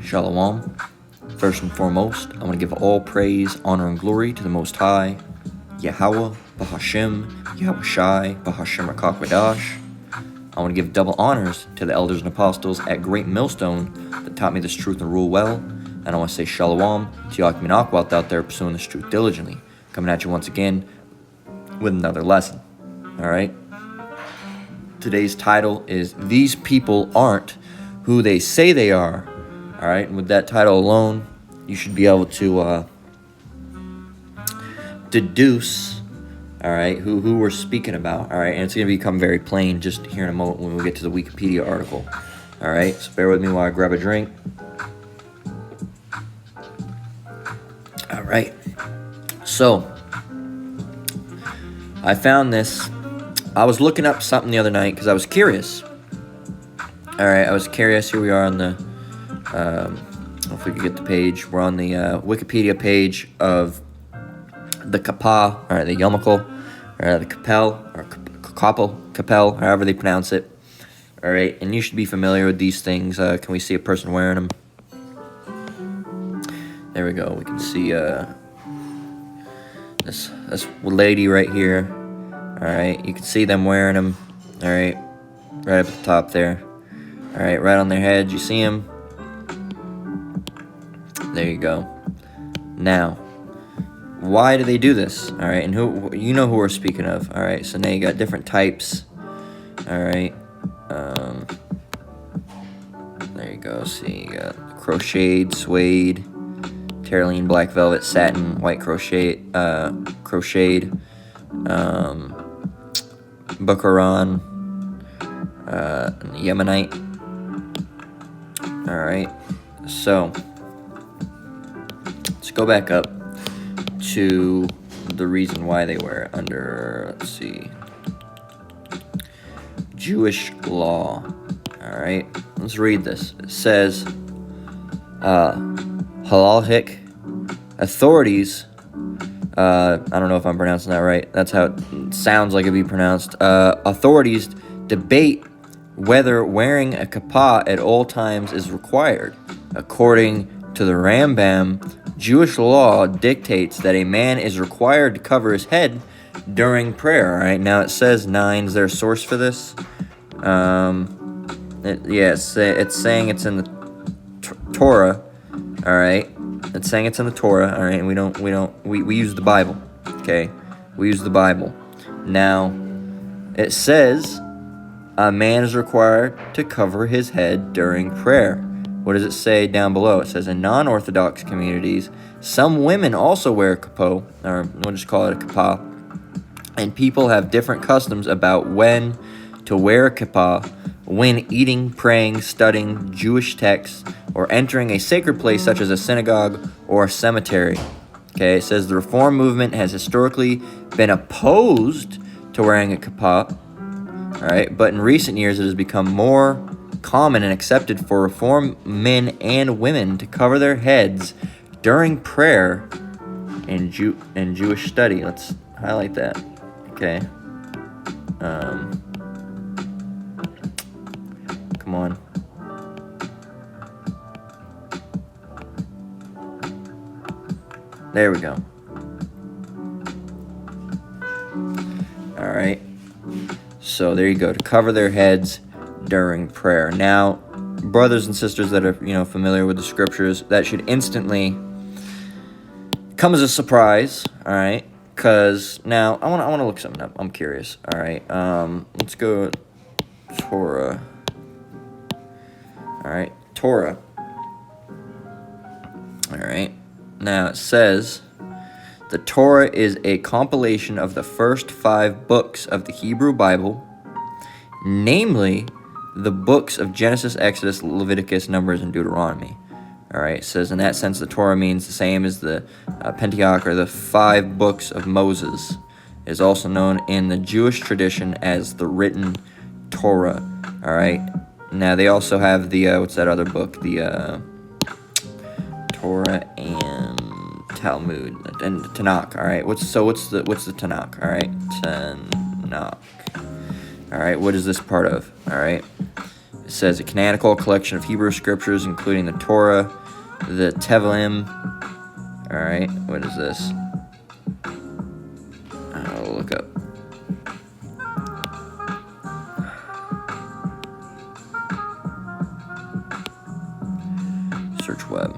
Shalom. First and foremost, I want to give all praise, honor, and glory to the Most High, Yahweh, Bahashem, Yahweh Shai, Bahashem Rakakwadash. I want to give double honors to the elders and apostles at Great Millstone that taught me this truth and rule well. And I want to say shalom to Yak Minakwalt out there pursuing this truth diligently. Coming at you once again with another lesson. Alright? Today's title is These People Aren't Who They Say They Are. Alright? And with that title alone, you should be able to deduce, alright, who we're speaking about. Alright? And it's going to become very plain just here in a moment when we get to the Wikipedia article. Alright? So bear with me while I grab a drink. Alright. So, I found this. I was looking up something the other night because I was curious. Alright, I was curious. Here we are on the, if we could get the page. We're on the Wikipedia page of the Kappa, or the Yomikal, or the Kapel, or Kapel, however they pronounce it. Alright, and you should be familiar with these things. Can we see a person wearing them? There we go. We can see this lady right here. Alright, you can see them wearing them. Alright, right up at the top there. Alright, right on their heads. You see them? There you go. Now, why do they do this? Alright, and who, you know who we're speaking of. Alright, so now you got different types. Alright, there you go. See, you got crocheted, suede, terraline, black velvet, satin, white crocheted, Bukharan, Yemenite. Alright, so let's go back up to the reason why they wear it under, let's see, Jewish law. Alright, let's read this. It says, halachic authorities, I don't know if I'm pronouncing that right. That's how it sounds like it'd be pronounced. Authorities debate whether wearing a kippah at all times is required. According to the Rambam, Jewish law dictates that a man is required to cover his head during prayer. All right, now it says 9. Is there a source for this? It's saying it's in the Torah. All right. It's saying it's in the Torah, all right, and we use the Bible, okay? We use the Bible. Now, it says a man is required to cover his head during prayer. What does it say down below? It says in non-Orthodox communities, some women also wear a kippah, or we'll just call it a kippah, and people have different customs about when to wear a kippah when eating, praying, studying Jewish texts, or entering a sacred place such as a synagogue or a cemetery. Okay, it says the Reform movement has historically been opposed to wearing a kippah, all right, but in recent years it has become more common and accepted for Reform men and women to cover their heads during prayer and Jewish study. Let's highlight that. Okay. Come on. There we go. All right. So there you go. To cover their heads during prayer. Now, brothers and sisters that are, familiar with the scriptures, that should instantly come as a surprise. All right. Because now I want to look something up. I'm curious. All right. Let's go Torah. All right. Torah. All right. Now, it says, the Torah is a compilation of the first 5 books of the Hebrew Bible, namely, the books of Genesis, Exodus, Leviticus, Numbers, and Deuteronomy. All right, it says, in that sense, the Torah means the same as the Pentateuch, or the 5 books of Moses. It is also known in the Jewish tradition as the written Torah. All right, now they also have the, what's that other book? The, Torah and Talmud and Tanakh. All right. What's the Tanakh? All right. Tanakh. All right. What is this part of? All right. It says a canonical collection of Hebrew scriptures, including the Torah, the Tevilim. All right, what is this? I'll look up. Search web.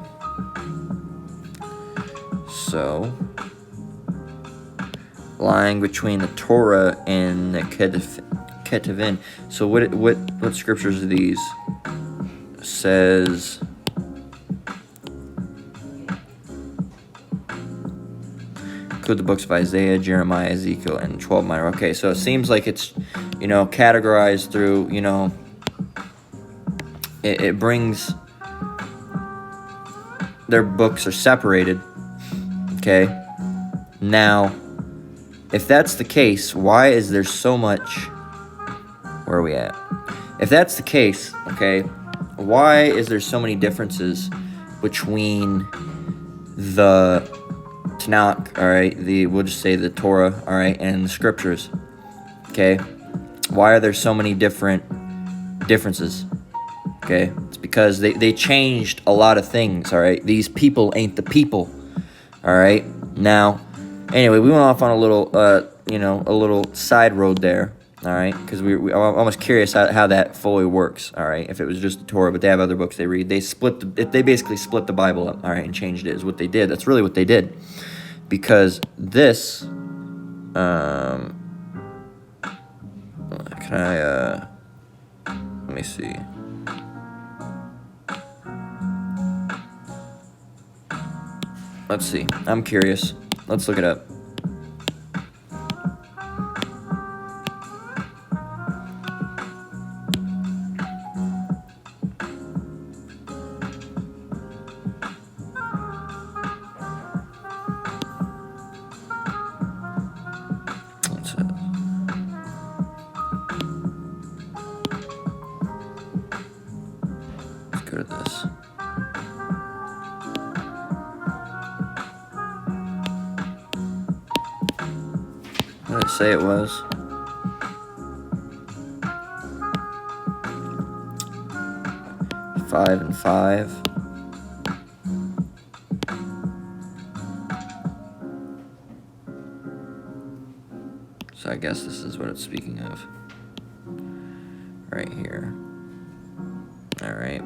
So, lying between the Torah and the Ketuvim. So what scriptures are these? It says include the books of Isaiah, Jeremiah, Ezekiel, and 12 minor. Okay, so it seems like it's, categorized through, it brings, their books are separated. Okay, now, if that's the case, why is there so much, where are we at? If that's the case, okay, why is there so many differences between the Tanakh, all right, we'll just say the Torah, all right, and the scriptures, okay? Why are there so many differences, okay? It's because they changed a lot of things, all right? These people ain't the people, all right? Now, anyway, we went off on a little, a little side road there, all right? Because I'm almost curious how that fully works, all right? If it was just the Torah, but they have other books they read. They basically split the Bible up, all right, and changed it is what they did. That's really what they did. Because this, can I, let me see. Let's see. I'm curious. Let's look it up. Let's go to this. What did it say it was? Five and 5. So I guess this is what it's speaking of. Right here. All right.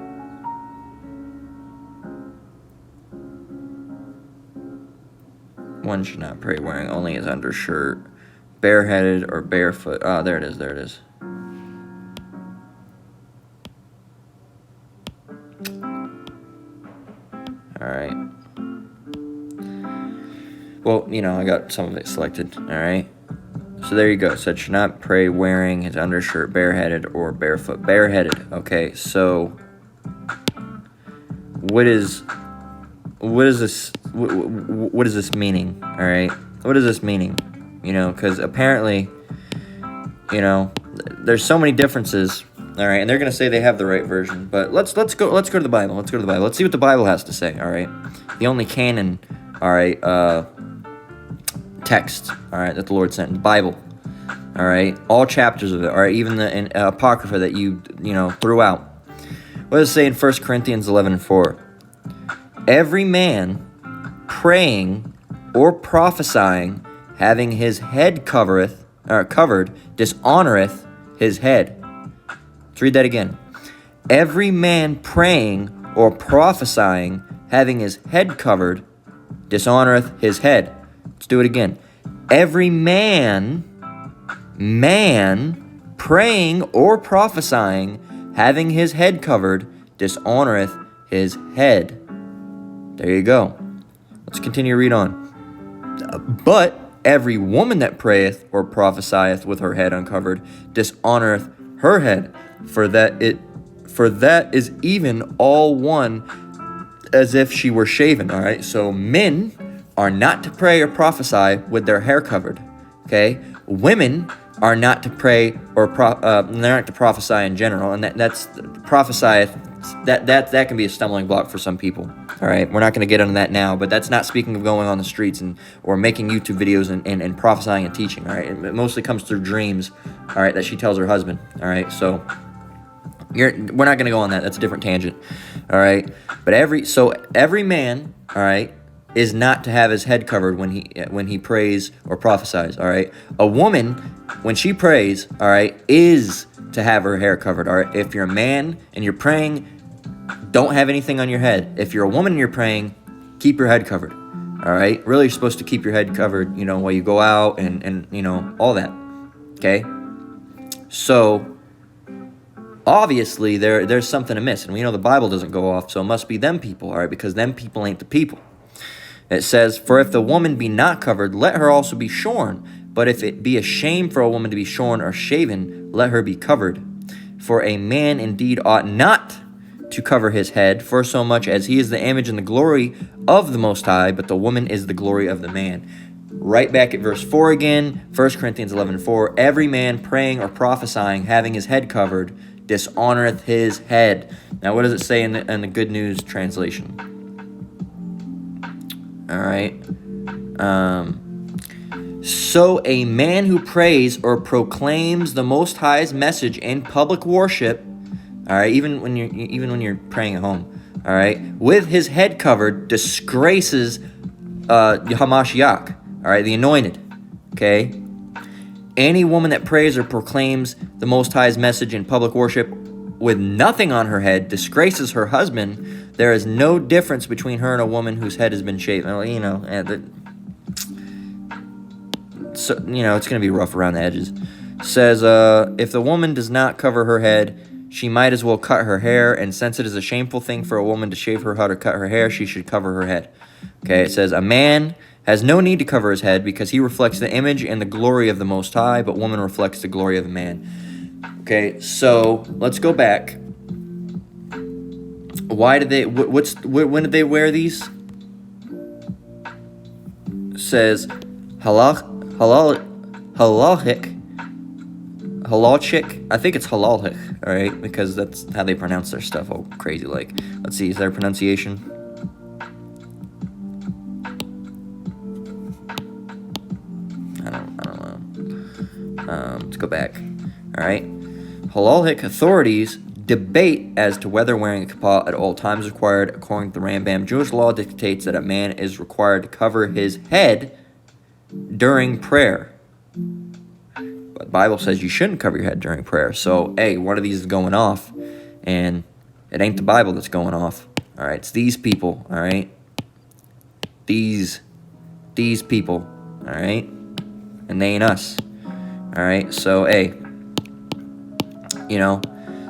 One should not pray wearing only his undershirt, bareheaded or barefoot. Oh, there it is. All right. Well, I got some of it selected. All right. So there you go. So it should not pray wearing his undershirt, bareheaded or barefoot. Bareheaded. Okay. So what is this? What is this meaning? All right. What is this meaning? Because apparently, there's so many differences. All right, and they're gonna say they have the right version, but let's go to the Bible. Let's go to the Bible. Let's see what the Bible has to say. All right, the only canon, all right, text, all right, that the Lord sent in the Bible. All right, all chapters of it. All right, even the Apocrypha that you threw out. What does it say in 1 Corinthians 11:4? Every man praying or prophesying, having his head covered, dishonoreth his head. Let's read that again. Every man praying or prophesying, having his head covered, dishonoreth his head. Let's do it again. Every man praying or prophesying, having his head covered, dishonoreth his head. There you go. Let's continue to read on. But every woman that prayeth or prophesieth with her head uncovered dishonoreth her head, for that is even all one as if she were shaven. All right. So men are not to pray or prophesy with their hair covered. Okay. Women are not to pray or they're not to prophesy in general, and that's prophesieth. That can be a stumbling block for some people. All right, we're not going to get into that now, but that's not speaking of going on the streets or making YouTube videos and prophesying and teaching. All right, it mostly comes through dreams. All right, that she tells her husband. All right, so We're not going to go on that. That's a different tangent. All right. But every man, all right, is not to have his head covered when he prays or prophesies. All right. A woman, when she prays, all right, is to have her hair covered. All right. If you're a man and you're praying, don't have anything on your head. If you're a woman and you're praying, keep your head covered. All right. Really, you're supposed to keep your head covered, while you go out and all that. Okay. So obviously there's something amiss, and we know the Bible doesn't go off, so it must be them people, all right, because them people ain't the people. It says, "For if the woman be not covered, let her also be shorn. But if it be a shame for a woman to be shorn or shaven, let her be covered. For a man indeed ought not to cover his head, for so much as he is the image and the glory of the Most High, but the woman is the glory of the man." Right back at verse 4 again, 1 Corinthians 11:4, "Every man praying or prophesying, having his head covered, dishonoreth his head." Now, what does it say in the Good News translation? All right. "So a man who prays or proclaims the Most High's message in public worship," all right, even when you're praying at home, all right, "with his head covered, disgraces Hamashiach," all right, the anointed. Okay. "Any woman that prays or proclaims the Most High's message in public worship with nothing on her head disgraces her husband. There is no difference between her and a woman whose head has been shaven." So, it's going to be rough around the edges. Says, "If the woman does not cover her head, she might as well cut her hair. And since it is a shameful thing for a woman to shave her head or cut her hair, she should cover her head." Okay, it says, "A man has no need to cover his head because he reflects the image and the glory of the Most High, but woman reflects the glory of the man." Okay, so let's go back. Why did they? When did they wear these? It says halalchik. I think it's halalchik. All right, because that's how they pronounce their stuff. Oh, crazy! Like, let's see, is there a pronunciation? I don't know. Let's go back. All right. Halalhic authorities debate as to whether wearing a kippah at all times is required. According to the Rambam, Jewish law dictates that a man is required to cover his head during prayer. But the Bible says you shouldn't cover your head during prayer. So, hey, one of these is going off, and it ain't the Bible that's going off. All right, it's these people. All right, these people. All right, and they ain't us. All right, so hey.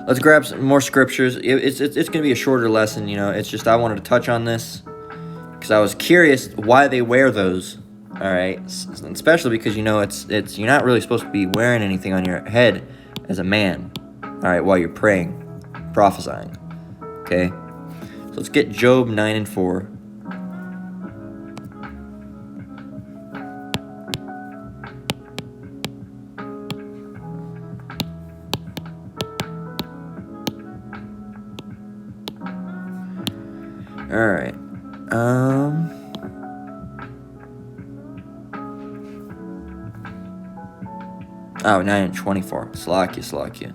Let's grab some more scriptures. It's going to be a shorter lesson, It's just I wanted to touch on this because I was curious why they wear those. All right, especially because it's you're not really supposed to be wearing anything on your head as a man. All right, while you're praying, prophesying. Okay, so let's get Job 9:4. All right. 9:24. Slakia.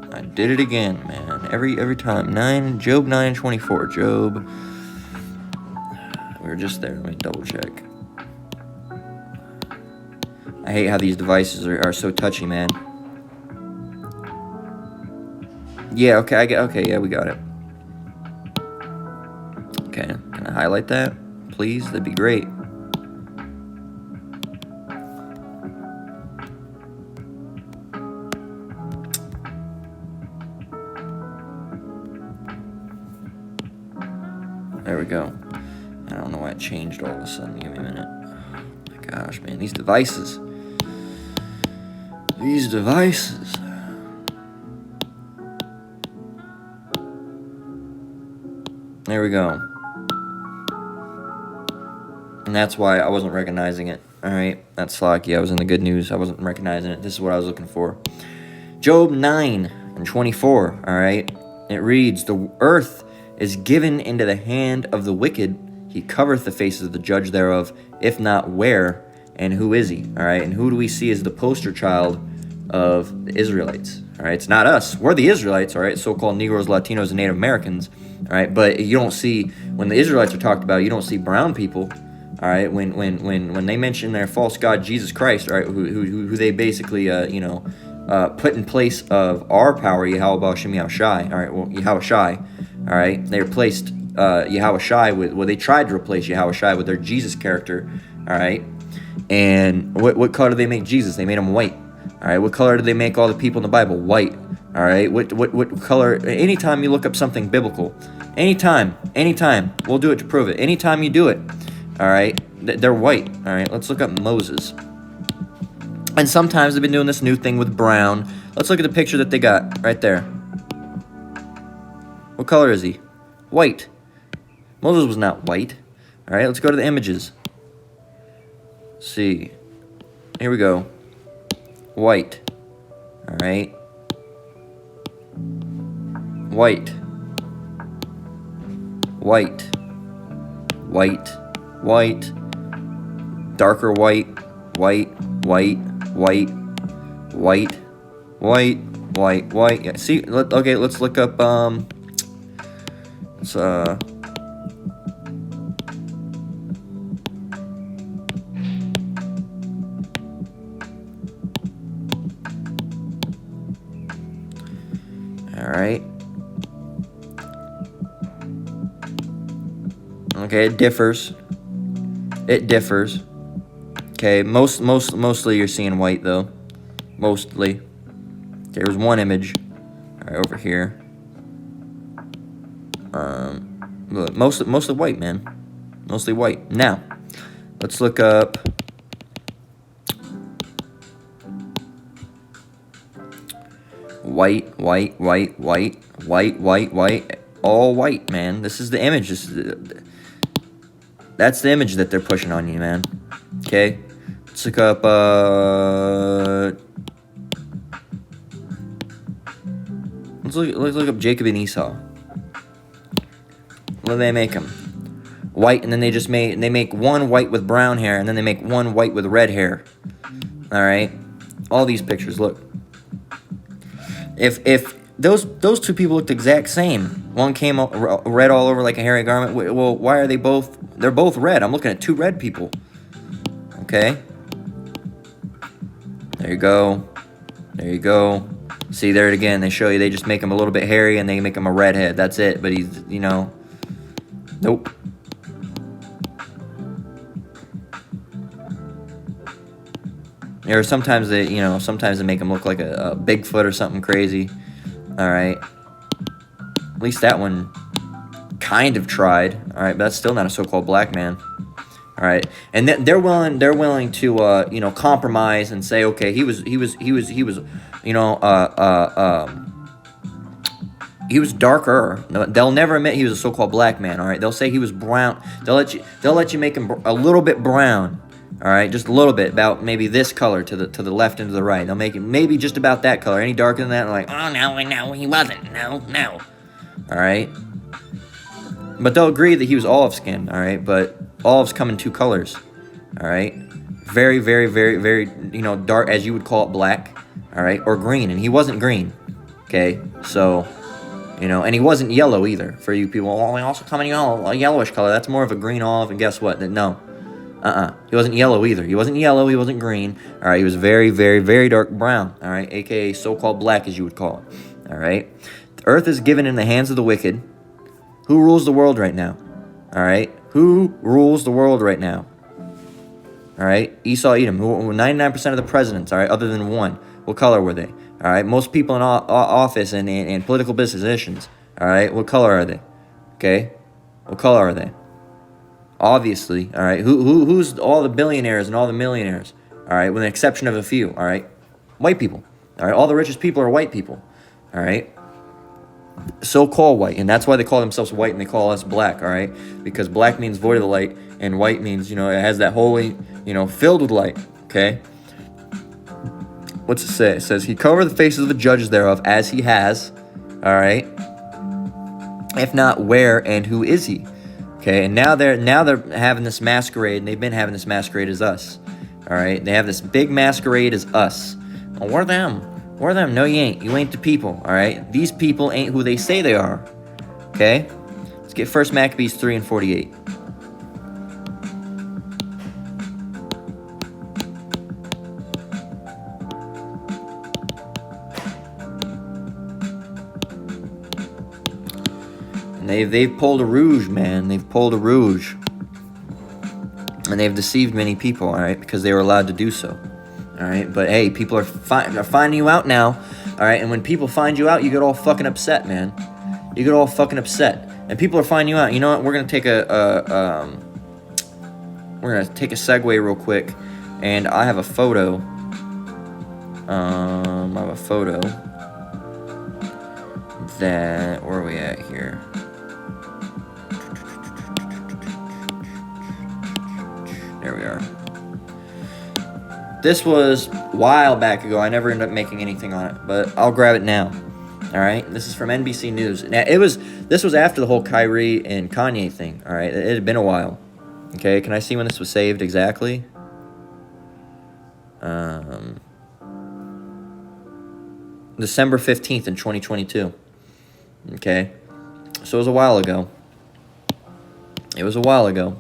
I did it again, man. Every time. Job 9:24. Job. We were just there. Let me double check. I hate how these devices are so touchy, man. Yeah, okay, yeah, we got it. Okay, can I highlight that, please? That'd be great. There we go. I don't know why it changed all of a sudden. Give me a minute. Oh my gosh, man, these devices. There we go. And that's why I wasn't recognizing it. All right, that's slocky. I was in the good news. I wasn't recognizing it. This is what I was looking for. Job 9:24. All right, it reads, "The earth is given into the hand of the wicked. He covereth the faces of the judge thereof. If not, where and who is he?" All right, and who do we see as the poster child of the Israelites? All right, it's not us. We're the Israelites. All right, so-called Negroes, Latinos, and Native Americans. All right, but you don't see, when the Israelites are talked about, you don't see brown people. All right, when they mention their false god Jesus Christ, right, who they basically put in place of our power, Yahweh Shem Yahushai. All right, well, Yahushai. All right, they replaced Yahushai with, well, they tried to replace Yahushai with their Jesus character. All right, and what color did they make Jesus? They made him white. All right, what color did they make all the people in the Bible? White. All right, what color? Anytime you look up something biblical, anytime, we'll do it to prove it. Anytime you do it. All right, they're white. All right, let's look up Moses. And sometimes they've been doing this new thing with brown. Let's look at the picture that they got right there. What color is he? White. Moses was not white. All right, let's go to the images. Let's see. Here we go. White. All right. White. White. White. White, darker white, white, white, white, white, white, white, white. Yeah, see, okay, let's look up, let's, all right. Okay, it differs. It differs. Okay, mostly you're seeing white though. Mostly. Okay, there's one image. Alright, over here. Mostly white, man. Mostly white. Now, let's look up white, white, white, white, white, white, white. All white, man. This is the image. That's the image that they're pushing on you, man. Okay? Let's look up, let's look up Jacob and Esau. What do they make them? White, and then they make one white with brown hair, and then they make one white with red hair. Alright? All these pictures, look. If those two people looked the exact same, one came red all over like a hairy garment, well, why are they both... They're both red. I'm looking at two red people. Okay. There you go. There you go. See, there it again. They show you. They just make him a little bit hairy and they make him a redhead. That's it. But he's, nope. Or sometimes they make him look like a Bigfoot or something crazy. All right. At least that one kind of tried. All right, but that's still not a so-called black man. All right, and they're willing to compromise and say, okay, he was darker. They'll never admit he was a so-called black man. All right, they'll say he was brown. They'll let you make him a little bit brown. All right, just a little bit, about maybe this color to the left and to the right. They'll make it maybe just about that color. Any darker than that, they're like, oh no, he wasn't. No. All right. But they'll agree that he was olive skinned, all right? But olives come in two colors, all right? Very, very, very, very, dark, as you would call it, black, all right? Or green, and he wasn't green, okay? So, and he wasn't yellow either. For you people, oh, he also come in a yellowish color. That's more of a green olive, and guess what? No. He wasn't yellow either. He wasn't yellow, he wasn't green, all right? He was very, very, very dark brown, all right? AKA so-called black, as you would call it, all right? The earth is given in the hands of the wicked. Who rules the world right now? All right? Who rules the world right now? All right? Esau, Edom. 99% of the presidents, all right, other than one. What color were they? All right? Most people in office and political positions, all right? What color are they? Okay? What color are they? Obviously, all right? Who's all the billionaires and all the millionaires? All right? With the exception of a few, all right? White people. All right? All the richest people are white people. All right? So-called white, and that's why they call themselves white and they call us black, all right? Because black means void of the light, and white means, it has that holy, filled with light, okay? What's it say? It says, he covered the faces of the judges thereof as he has, all right? If not, where and who is he? Okay, and now they're having this masquerade, and they've been having this masquerade as us, all right? They have this big masquerade as us. Well, we're them. We're them. No, you ain't. You ain't the people, all right? These people ain't who they say they are, okay? Let's get 1 Maccabees 3 and 48. And they've pulled a rouge, man. They've pulled a rouge. And they've deceived many people, all right? Because they were allowed to do so, all right? But, hey, people are finding you out now, all right? And when people find you out, you get all fucking upset, man. You get all fucking upset. And people are finding you out. You know what? We're going to take a segue real quick. And I have a photo. That, where are we at here? There we are. This was a while back ago. I never ended up making anything on it, but I'll grab it now. All right, this is from NBC News. Now, this was after the whole Kyrie and Kanye thing. All right, it had been a while. Okay, can I see when this was saved exactly? December 15th in 2022. Okay, so it was a while ago.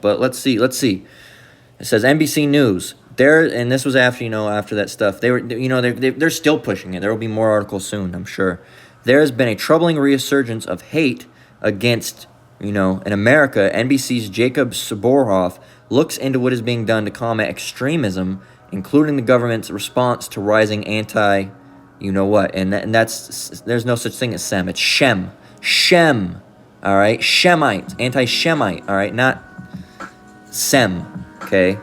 But let's see. It says NBC News. And this was after, after that stuff. They're still pushing it. There will be more articles soon, I'm sure. There has been a troubling resurgence of hate against, in America. NBC's Jacob Soboroff looks into what is being done to combat extremism, including the government's response to rising anti, and that's, there's no such thing as Sem. It's Shem. Shem. All right, Shemite, anti-Shemite. All right, not Sem. Okay,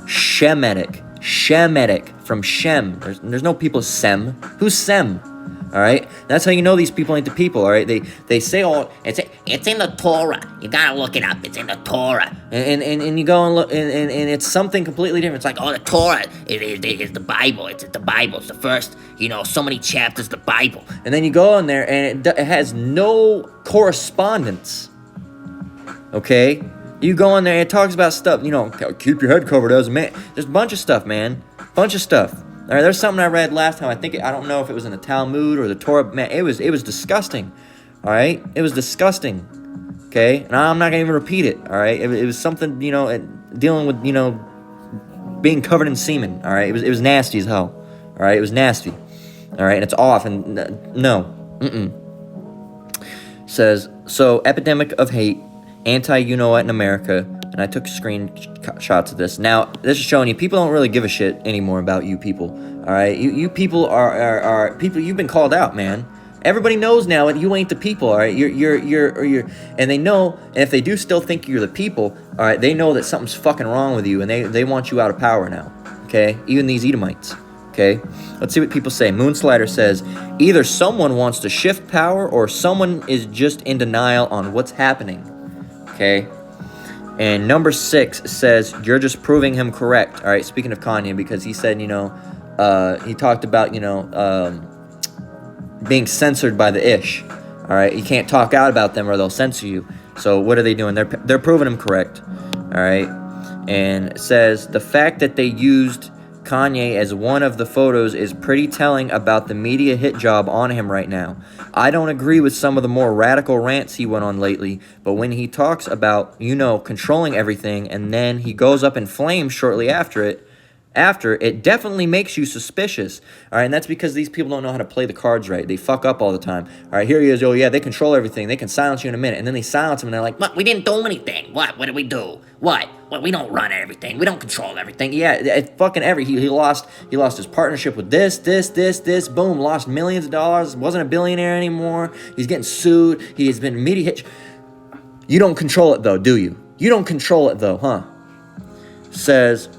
Shemitic from Shem. There's no people Sem. Who's Sem? All right, that's how you know these people ain't the people. All right, they say it's in the Torah. You gotta look it up. It's in the Torah, and you go and look, and it's something completely different. It's like, the Torah is the Bible. It's the Bible. It's the first, so many chapters of the Bible. And then you go in there, and it has no correspondence. Okay, you go in there, and it talks about stuff. Keep your head covered as a man. There's a bunch of stuff, man. Bunch of stuff. All right, there's something I read last time. I don't know if it was in the Talmud or the Torah. Man, it was disgusting. All right, it was disgusting. Okay, and I'm not gonna even repeat it. All right, it was something, dealing with, being covered in semen. All right, it was nasty as hell. All right, it was nasty. All right, and it's off. And no, says so. Epidemic of hate, anti, in America. And I took screenshots of this. Now, this is showing you people don't really give a shit anymore about you people. All right, you people are people. You've been called out, man. Everybody knows now that you ain't the people. All right, you're, and they know. And if they do still think you're the people, all right, they know that something's fucking wrong with you, and they want you out of power now. Okay, even these Edomites. Okay, let's see what people say. Moonslider says either someone wants to shift power or someone is just in denial on what's happening. Okay. And number 6 says, you're just proving him correct. All right, speaking of Kanye, because he said, he talked about, being censored by the Ish. All right, you can't talk out about them or they'll censor you. So what are they doing? They're proving him correct. All right, and it says, the fact that they used Kanye as one of the photos is pretty telling about the media hit job on him right now. I don't agree with some of the more radical rants he went on lately, but when he talks about, controlling everything and then he goes up in flames shortly after it definitely makes you suspicious. All right, and that's because these people don't know how to play the cards right. They fuck up all the time. All right, here he is. Oh, yeah, they control everything. They can silence you in a minute. And then they silence him, and they're like, "What? We didn't do anything. What? What did we do? What? We don't run everything. We don't control everything." Yeah, it fucking he lost his partnership with this. Boom, lost millions of dollars. Wasn't a billionaire anymore. He's getting sued. He has been media hit. You don't control it, though, do you? You don't control it, though, huh? Says...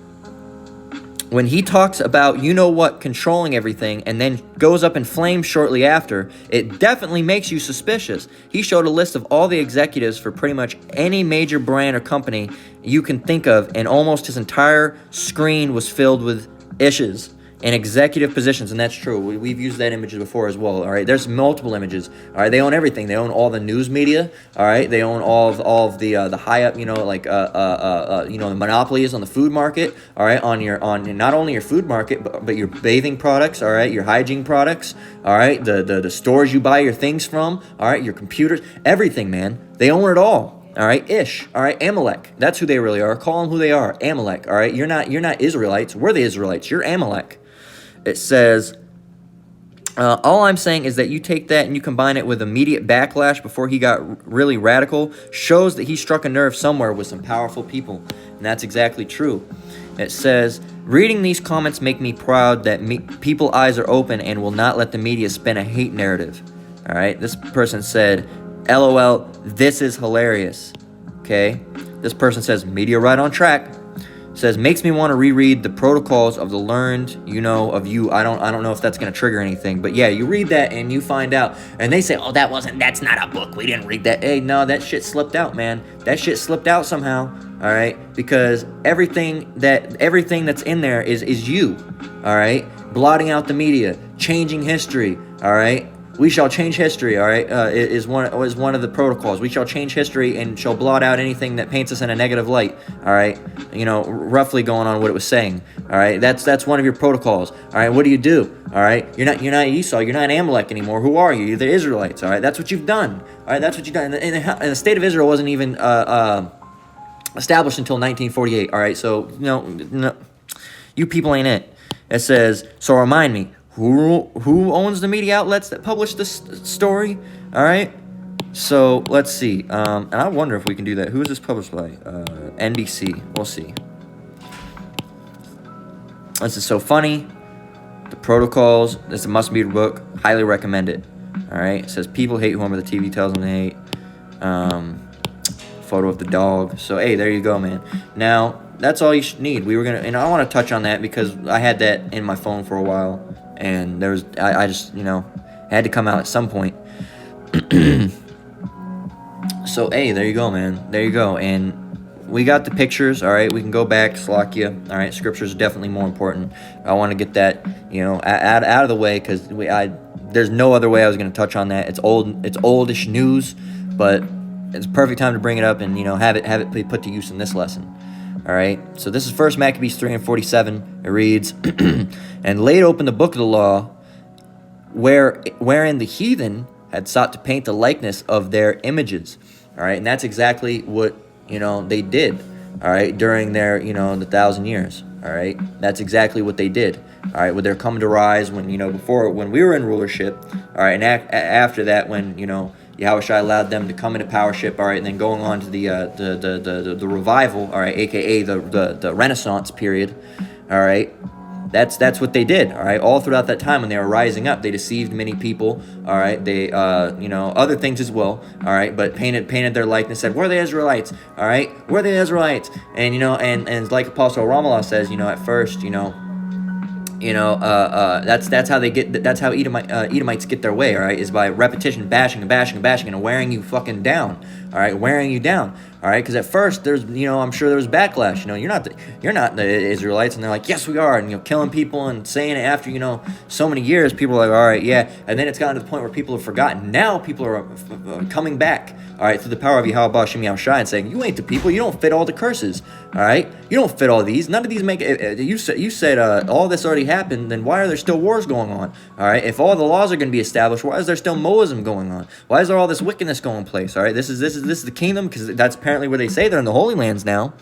when he talks about you know what controlling everything and then goes up in flames shortly after, it definitely makes you suspicious. He showed a list of all the executives for pretty much any major brand or company you can think of, and almost his entire screen was filled with issues and executive positions, and that's true. We've used that image before as well. All right, there's multiple images. All right, they own everything. They own all the news media. All right, they own all of the high up, like the monopolies on the food market. All right, on not only your food market but your bathing products. All right, your hygiene products. All right, the stores you buy your things from. All right, your computers, everything, man. They own it all. All right, Ish. All right, Amalek. That's who they really are. Call them who they are. Amalek. All right, you're not Israelites. We're the Israelites. You're Amalek. It says, all I'm saying is that you take that and you combine it with immediate backlash before he got really radical, shows that he struck a nerve somewhere with some powerful people. And that's exactly true. It says, reading these comments make me proud that people's eyes are open and will not let the media spin a hate narrative. All right, this person said, LOL, this is hilarious. Okay, this person says, media right on track. Says, makes me want to reread the protocols of the learned, of you. I don't know if that's going to trigger anything, but yeah, you read that and you find out, and they say, oh, that's not a book. We didn't read that. Hey, no, that shit slipped out, man. That shit slipped out somehow. All right, because everything that's in there is you. All right, blotting out the media, changing history. All right. We shall change history, all right, is one of the protocols. We shall change history and shall blot out anything that paints us in a negative light, all right? Roughly going on what it was saying, all right? That's one of your protocols, all right? What do? All right? You're not Esau. You're not Amalek anymore. Who are you? You're the Israelites, all right? That's what you've done, all right? That's what you've done. And the state of Israel wasn't even established until 1948, all right? So, no, you people ain't it. It says, so remind me, who owns the media outlets that publish this story? All right. So let's see. And I wonder if we can do that. Who is this published by? NBC. We'll see. This is so funny. The protocols. This is a must-read book. Highly recommend it. All right. It says people hate whoever the TV tells them they hate. Photo of the dog. So hey, there you go, man. Now that's all you should need. And I want to touch on that because I had that in my phone for a while. And I just, had to come out at some point. So, hey, there you go, man. There you go. And we got the pictures, all right? We can go back, Slovakia. All right, scriptures are definitely more important. I want to get that, out of the way because there's no other way I was going to touch on that. It's oldish news, but it's a perfect time to bring it up and, have it be put to use in this lesson. All right, so this is 1 Maccabees 3:47. It reads, and laid open the book of the law, wherein the heathen had sought to paint the likeness of their images. All right, and that's exactly what they did. All right, during their the 1,000 years. All right, that's exactly what they did. All right, with their come to rise when before when we were in rulership. All right, and after that when Yahushua allowed them to come into powership, all right, and then going on to the revival, all right, aka the Renaissance period, all right. That's what they did, all right. All throughout that time when they were rising up, they deceived many people, all right. They other things as well, all right. But painted their likeness, said we're the Israelites, all right. We're the Israelites, and and like Apostle Ramallah says, at first, that's how they get. That's how Edomites get their way. All right, is by repetition, bashing and wearing you fucking down. All right, wearing you down. All right, because at first there's, I'm sure there was backlash. You're not the Israelites, and they're like, yes, we are, and killing people and saying it after so many years. People are like, all right, yeah, and then it's gotten to the point where people have forgotten. Now people are coming back. All right, through the power of Yahweh Shem Yahushai and saying, you ain't the people. You don't fit all the curses. All right, you don't fit all these. None of these make. You said all this already happened. Then why are there still wars going on? All right, if all the laws are going to be established, why is there still Moism going on? Why is there all this wickedness going place? All right, this is the kingdom because that's apparently where they say they're in the Holy Lands now.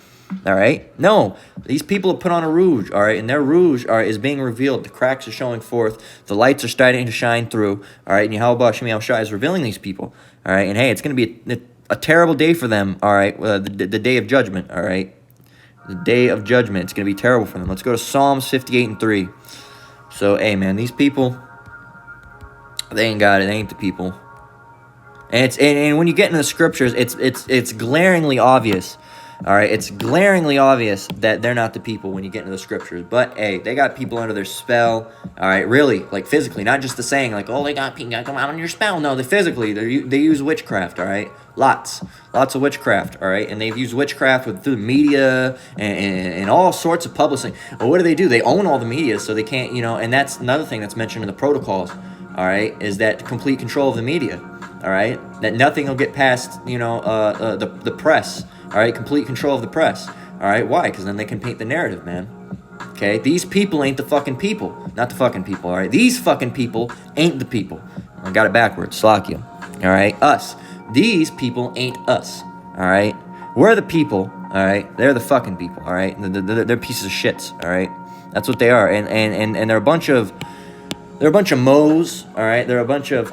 All right, no, these people have put on a rouge. All right, and their rouge is being revealed. The cracks are showing forth. The lights are starting to shine through. All right, and Yahweh Shem Yahushai is revealing these people. All right, and hey, it's going to be a terrible day for them. All right, the day of judgment. All right, the day of judgment. It's going to be terrible for them. Let's go to Psalms 58:3. So, hey, man, these people, they ain't got it. They ain't the people. And when you get into the scriptures, it's glaringly obvious. All right, it's glaringly obvious that they're not the people when you get into the scriptures. But hey, they got people under their spell. All right, really, like physically, not just the saying like, oh, they got people come out on your spell. No, they physically, they use witchcraft. All right, lots of witchcraft. All right, and they've used witchcraft through the media and all sorts of publishing. Well, what do? They own all the media, so they can't, and that's another thing that's mentioned in the protocols. All right, is that complete control of the media. All right, that nothing will get past, the press. All right, complete control of the press. All right, why? Because then they can paint the narrative, man. Okay, these people ain't the fucking people. Not the fucking people, all right? These fucking people ain't the people. I got it backwards, Slakia. All right, us. These people ain't us, all right? We're the people, all right? They're the fucking people, all right? They're pieces of shits, all right? That's what they are, and they're a bunch of... They're a bunch of mo's, all right? They're a bunch of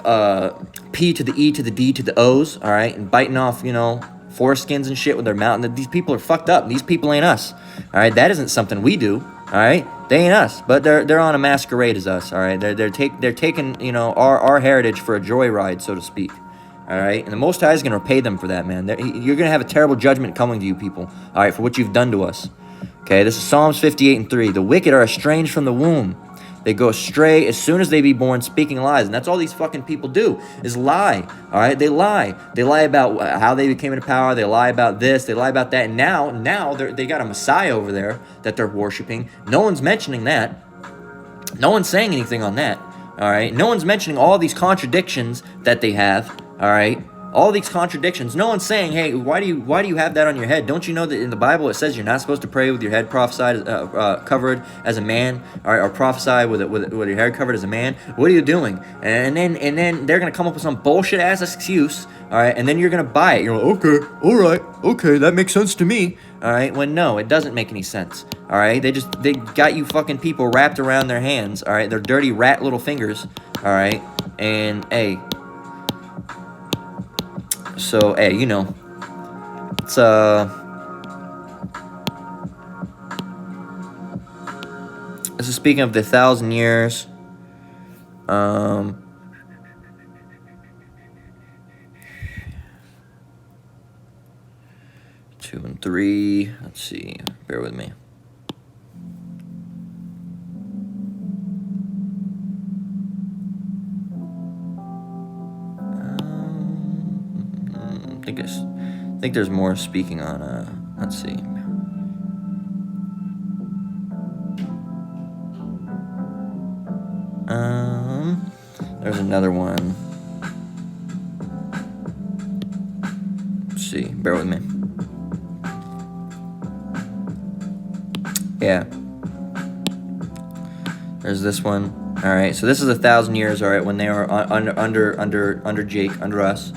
P to the E to the D to the O's, all right? And biting off, foreskins and shit with their mouth. And these people are fucked up. These people ain't us, all right? That isn't something we do, all right? They ain't us, but they're on a masquerade as us, all right? They're taking, our heritage for a joyride, so to speak, all right? And the Most High is going to repay them for that, man. You're going to have a terrible judgment coming to you people, all right, for what you've done to us. Okay, this is Psalms 58:3. The wicked are estranged from the womb. They go astray as soon as they be born, speaking lies. And that's all these fucking people do, is lie. All right? They lie. They lie about how they came into power. They lie about this. They lie about that. And now they got a Messiah over there that they're worshiping. No one's mentioning that. No one's saying anything on that. All right? No one's mentioning all these contradictions that they have. All right? All these contradictions. No one's saying, hey, why do you have that on your head? Don't you know that in the Bible it says you're not supposed to pray with your head prophesied, covered as a man, or prophesy with your hair covered as a man? What are you doing? And then they're gonna come up with some bullshit ass excuse, all right? And then you're gonna buy it. You're like, okay, all right, okay, that makes sense to me, all right? When no, it doesn't make any sense, all right? They got you fucking people wrapped around their hands, all right? Their dirty rat little fingers, all right? And hey. So, hey, it's, this is speaking of the 1,000 years, 2 and 3, let's see, bear with me. I think there's more speaking on, let's see. There's another one. Let's see, bear with me. Yeah. There's this one. All right, so this is 1,000 years, all right, when they were under Jake, under us.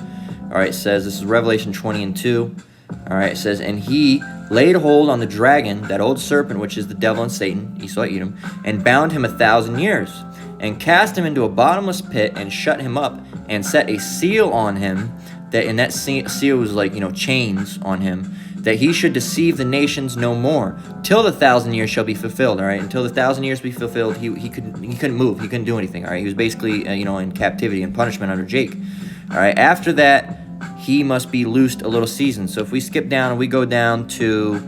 All right, it says, this is Revelation 20:2. All right, it says, and he laid hold on the dragon, that old serpent, which is the devil and Satan, Esau, Edom, and bound him 1,000 years, and cast him into a bottomless pit, and shut him up, and set a seal on him, and that seal was like, chains on him, that he should deceive the nations no more, till the 1,000 years shall be fulfilled. All right, until the 1,000 years be fulfilled, he couldn't move, he couldn't do anything. All right, he was basically in captivity and punishment under Jake. All right, after that, he must be loosed a little season. So if we skip down and we go down to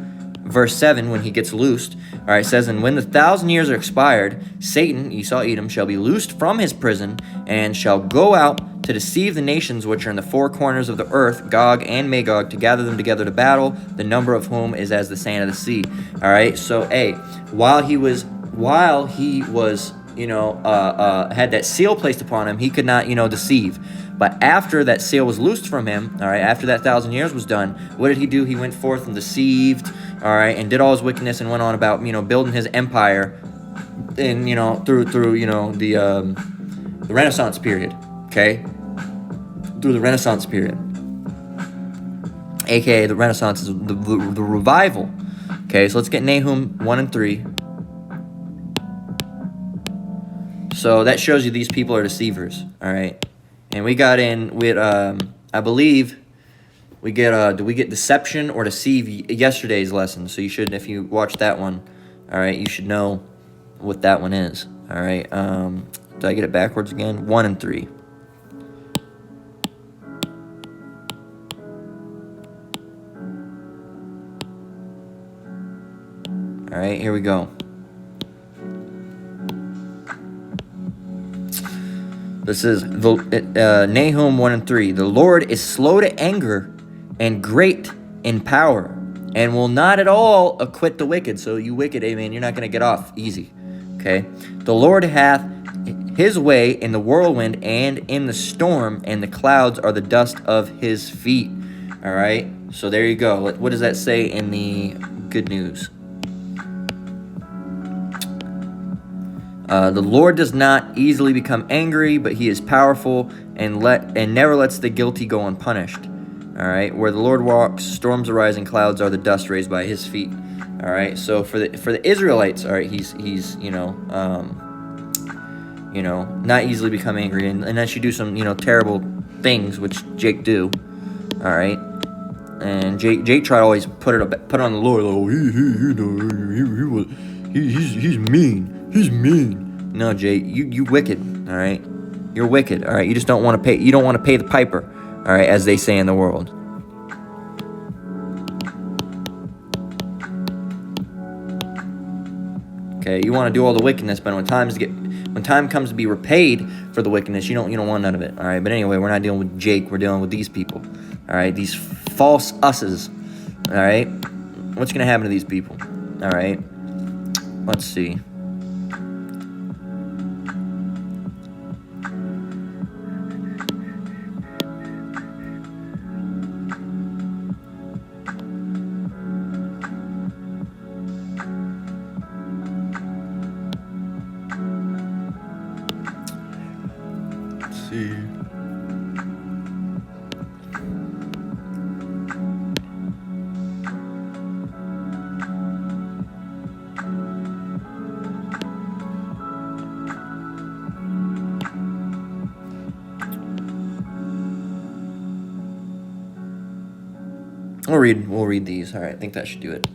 verse 7, when he gets loosed, all right, it says, and when the 1,000 years are expired, Satan, Esau, Edom, shall be loosed from his prison, and shall go out to deceive the nations which are in the four corners of the earth, Gog and Magog, to gather them together to battle, the number of whom is as the sand of the sea. All right, so while he was had that seal placed upon him, he could not deceive. But after that seal was loosed from him, all right, after that 1,000 years was done, what did he do? He went forth and deceived, all right, and did all his wickedness and went on about, building his empire, in through the Renaissance period, okay, through the Renaissance period, aka the Renaissance is the revival. Okay, so let's get Nahum 1 and 3. So that shows you these people are deceivers, all right. And we got in with, I believe, we get, did we get deception or deceive yesterday's lesson? So you should, if you watch that one, all right, you should know what that one is, all right. Did I get it backwards again? 1 and 3. All right, here we go. This is Nahum 1 and 3. The Lord is slow to anger and great in power, and will not at all acquit the wicked. So you wicked, amen, you're not going to get off easy. Okay? The Lord hath his way in the whirlwind and in the storm, and the clouds are the dust of his feet. All right? So there you go. What does that say in the good news? The Lord does not easily become angry, but he is powerful and never lets the guilty go unpunished. All right, where the Lord walks, storms arise and clouds are the dust raised by his feet. All right, so for the Israelites, all right, he's not easily become angry, and unless you do some terrible things, which Jake do. All right, and Jake tried to always put it on the Lord. Oh, he's mean. He's mean. No, Jay, you wicked. All right, you're wicked. All right, you just don't want to pay. You don't want to pay the piper. All right, as they say in the world. Okay, you want to do all the wickedness, but when time comes to be repaid for the wickedness, you don't want none of it. All right, but anyway, we're not dealing with Jake. We're dealing with these people. All right, these false us's. All right, what's gonna happen to these people? All right, let's see. We'll read these. All right, I think that should do it.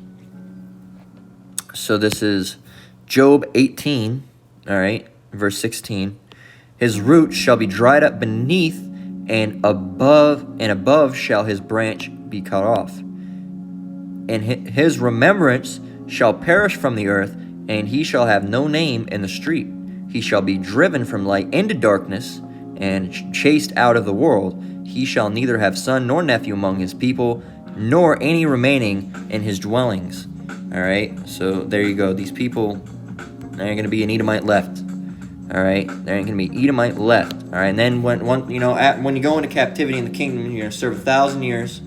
So this is Job 18, all right, verse 16. His root shall be dried up beneath, and above shall his branch be cut off. And his remembrance shall perish from the earth, and he shall have no name in the street. He shall be driven from light into darkness, and chased out of the world. He shall neither have son nor nephew among his people, nor any remaining in his dwellings. All right, so there you go. These people, there ain't gonna be an Edomite left. All right, there ain't gonna be Edomite left. All right, and then when you go into captivity in the kingdom, you're gonna serve 1,000 years.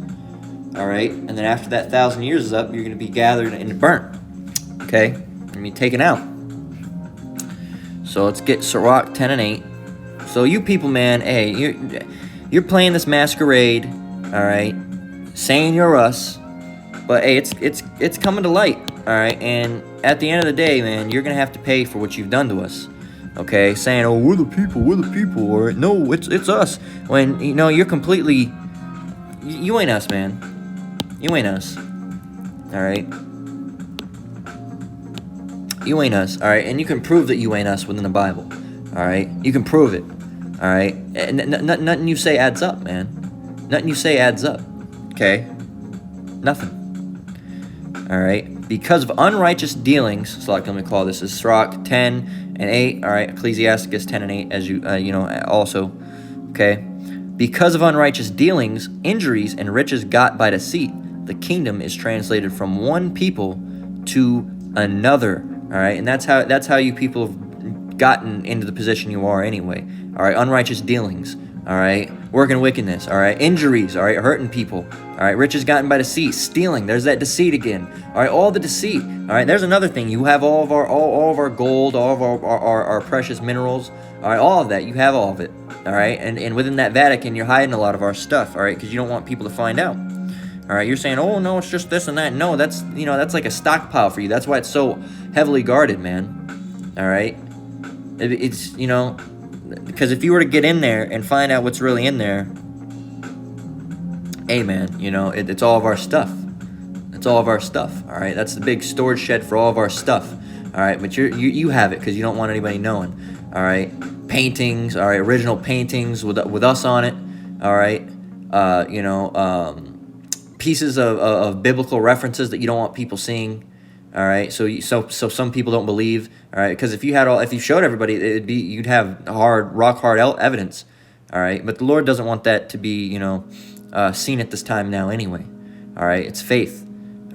All right, and then after that 1,000 years is up, you're gonna be gathered and burnt. Okay, you're gonna be taken out. So let's get Sirach 10 and 8. So you people, man, hey, you're playing this masquerade. All right. Saying you're us, but hey, it's coming to light, all right? And at the end of the day, man, you're gonna have to pay for what you've done to us, okay? Saying, oh, we're the people, or no, it's us. When you're completely, you ain't us, man. You ain't us, all right? You ain't us, all right? And you can prove that you ain't us within the Bible, all right? You can prove it, all right? And nothing you say adds up, man. Nothing you say adds up. Okay, nothing. All right, because of unrighteous dealings. So like, let me call this is Sirach 10 and 8. All right, Ecclesiasticus 10 and 8, as you also. Okay, because of unrighteous dealings, injuries, and riches got by deceit, the kingdom is translated from one people to another. All right, and that's how you people have gotten into the position you are anyway. All right, unrighteous dealings. All right, working wickedness. All right, injuries. All right, hurting people. All right, riches gotten by deceit, stealing. There's that deceit again. All right, all the deceit. All right, there's another thing. You have all of our gold, all of our precious minerals. All right, all of that. You have all of it. All right, and within that Vatican, you're hiding a lot of our stuff. All right, because you don't want people to find out. All right, you're saying, oh no, it's just this and that. No, that's like a stockpile for you. That's why it's so heavily guarded, man. All right, it's because if you were to get in there and find out what's really in there, hey man, it's all of our stuff. It's all of our stuff. All right, that's the big storage shed for all of our stuff. All right, but you have it because you don't want anybody knowing. All right, paintings. All right, original paintings with us on it. All right, pieces of biblical references that you don't want people seeing. All right, so some people don't believe. All right, because if you showed everybody, you'd have rock hard evidence. All right, but the Lord doesn't want that to be seen at this time now anyway. All right, it's faith.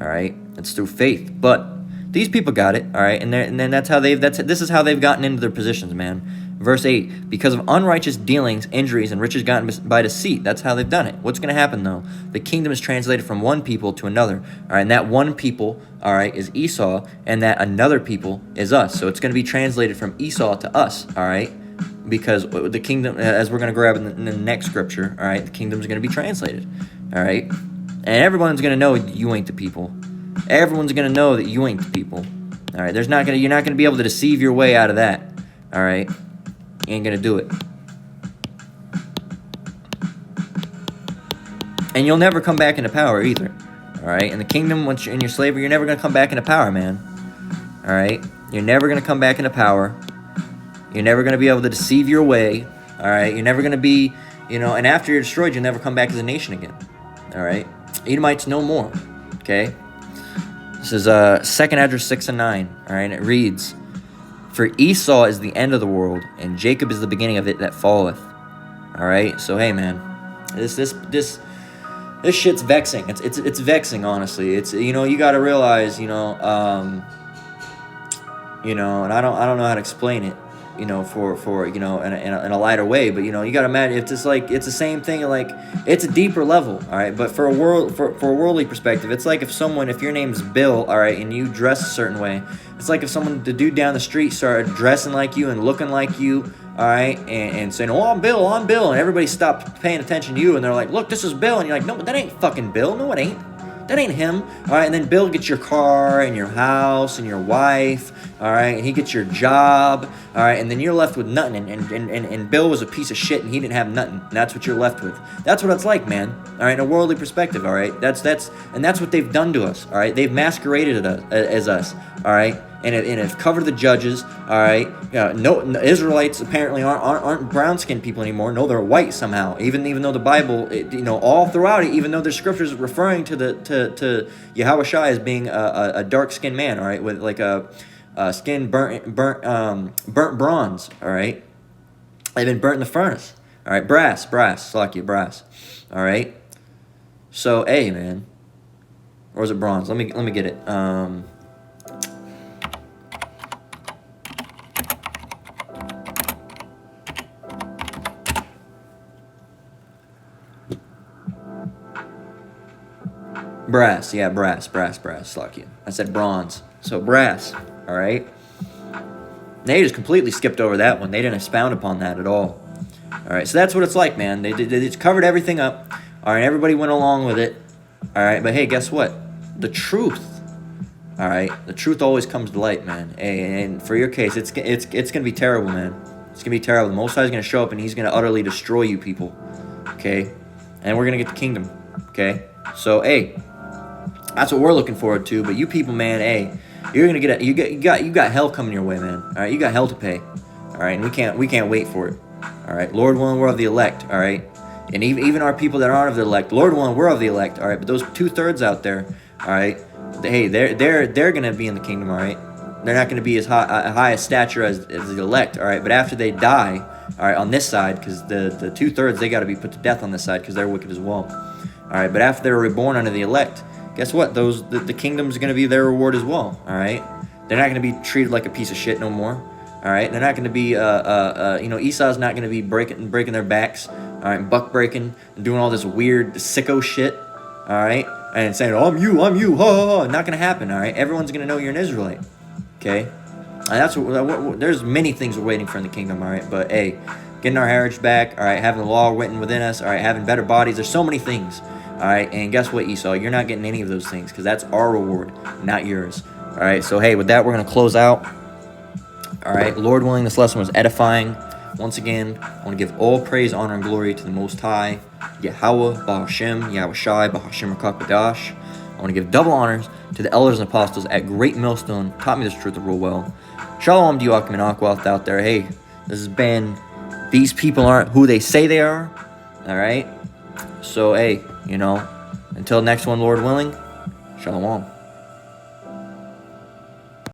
All right, it's through faith. But these people got it. All right, and then this is how they've gotten into their positions, man. Verse 8, because of unrighteous dealings, injuries, and riches gotten by deceit. That's how they've done it. What's going to happen, though? The kingdom is translated from one people to another. All right, and that one people, all right, is Esau, and that another people is us. So it's going to be translated from Esau to us, all right? Because the kingdom, as we're going to grab in the next scripture, all right, the kingdom is going to be translated, all right? And everyone's going to know you ain't the people. Everyone's going to know that you ain't the people, all right? You're not going to be able to deceive your way out of that, all right? You ain't gonna do it. And you'll never come back into power either. Alright? In the kingdom, once you're in your slavery, you're never gonna come back into power, man. Alright? You're never gonna come back into power. You're never gonna be able to deceive your way. Alright? You're never gonna be, and after you're destroyed, you'll never come back as a nation again. Alright? Edomites no more. Okay? This is 2nd Esdras 6 and 9. Alright? And it reads, for Esau is the end of the world, and Jacob is the beginning of it that falleth. All right, so hey, man, this shit's vexing. It's vexing, honestly. It's you got to realize, and I don't know how to explain it, for in a lighter way, but you got to imagine it's the same thing, like it's a deeper level, all right. But for a worldly perspective, it's like if your name's Bill, all right, and you dress a certain way, it's like if the dude down the street started dressing like you and looking like you, all right, and saying, oh, I'm Bill, and everybody stopped paying attention to you, and they're like, look, this is Bill, and you're like, no, but that ain't fucking Bill, no, it ain't. That ain't him, all right? And then Bill gets your car and your house and your wife, all right? And he gets your job, all right? And then you're left with nothing. And Bill was a piece of shit and he didn't have nothing. And that's what you're left with. That's what it's like, man, all right? In a worldly perspective, all right? That's what they've done to us, all right? They've masqueraded as us, all right? And have covered the judges, all right? No Israelites apparently aren't brown-skinned people anymore. No, they're white somehow. Even though the Bible, all throughout it, even though the scriptures referring to Yahushua as being a dark-skinned man, all right, with like a skin burnt bronze, all right. They've been burnt in the furnace, all right. Brass, all right. So, hey, man, or is it bronze? Let me get it. Brass, yeah, brass, fuck you. I said bronze. So brass, all right? They just completely skipped over that one. They didn't expound upon that at all. All right, so that's what it's like, man. They just covered everything up. All right, everybody went along with it. All right, but hey, guess what? The truth, all right? The truth always comes to light, man. And for your case, it's going to be terrible, man. It's going to be terrible. The Most High is going to show up, and he's going to utterly destroy you people, okay? And we're going to get the kingdom, okay? So, hey, that's what we're looking forward to. But you people, man, hey, you're gonna you got hell coming your way, man. All right, you got hell to pay. All right, and we can't wait for it. All right, Lord willing, we're of the elect. All right, and even our people that aren't of the elect, Lord willing, we're of the elect. All right, but those 2/3 out there, all right, hey, they're gonna be in the kingdom. All right, they're not gonna be as high a stature as the elect. All right, but after they die, all right, on this side, because the 2/3 they got to be put to death on this side because they're wicked as well. All right, but after they're reborn under the elect, guess what? The kingdom's going to be their reward as well, all right? They're not going to be treated like a piece of shit no more, all right? They're not going to be, Esau's not going to be breaking their backs, all right, buck breaking, and doing all this weird sicko shit, all right? And saying, oh, I'm you, ha, ha, ha. Not going to happen, all right? Everyone's going to know you're an Israelite, okay? And that's there's many things we're waiting for in the kingdom, all right? But, hey, getting our heritage back, all right, having the law written within us, all right, having better bodies. There's so many things. All right, and guess what, Esau? You're not getting any of those things because that's our reward, not yours. All right, so hey, with that, we're going to close out. All right, Lord willing, this lesson was edifying. Once again, I want to give all praise, honor, and glory to the Most High, Yahweh, Bahashem, Yahushai, Bahashem, Rakakadash. I want to give double honors to the elders and apostles at Great Millstone, taught me this truth to rule well. Shalom to you, Akim and Aquath out there. Hey, this has been, these people aren't who they say they are. All right, so hey, until next one, Lord willing, shalom.